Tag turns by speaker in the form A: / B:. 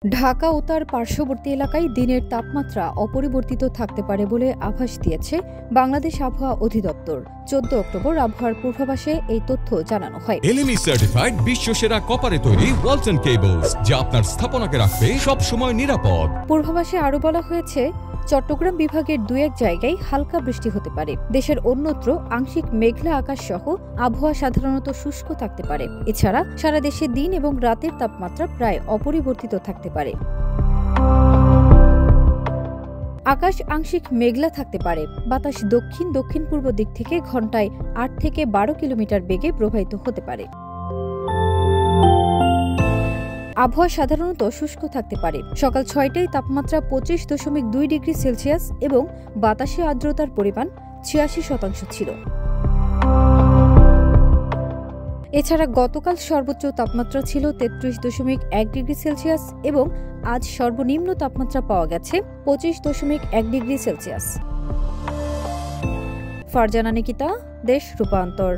A: ঢাকা ও তার পার্শ্ববর্তী এলাকায় দিনের তাপমাত্রা অপরিবর্তিত থাকতে পারে বলে আভাস দিয়েছে বাংলাদেশ আবহাওয়া অধিদপ্তর। 14 অক্টোবর আবহাওয়ার পূর্বাভাসে এই তথ্য জানানো হয়।
B: এলএমই সার্টিফাইড বিশ্বসেরা কপারে তৈরি ওয়ালটন কেবলস, যা আপনার স্থাপনাকে রাখবে সব সময় নিরাপদ।
A: পূর্বাভাসে আরও বলা হয়েছে, চট্টগ্রাম বিভাগের 2-1 জায়গায় হালকা বৃষ্টি হতে পারে। দেশের অন্যত্র আংশিক মেঘলা আকাশ সহ আবহাওয়া সাধারণত শুষ্ক থাকতে পারে। এছাড়া সারা দেশে দিন এবং রাতের তাপমাত্রা প্রায় অপরিবর্তিত থাকতে পারে। আকাশ আংশিক মেঘলা থাকতে পারে। বাতাস দক্ষিণ দক্ষিণ পূর্ব দিক থেকে ঘন্টায় 8 থেকে 12 কিলোমিটার বেগে প্রবাহিত হতে পারে। আবহাওয়া সাধারণত শুষ্ক থাকতে পারে। সকাল 6টায় তাপমাত্রা 25.2 ডিগ্রি সেলসিয়াস এবং বাতাসে আর্দ্রতার পরিমাণ 86% ছিল। এছাড়া গতকাল সর্বোচ্চ তাপমাত্রা ছিল 33.1 ডিগ্রি সেলসিয়াস এবং আজ সর্বনিম্ন তাপমাত্রা পাওয়া গেছে 25.1 ডিগ্রি সেলসিয়াস। ফারজানা নিকিতা, দেশ রূপান্তর।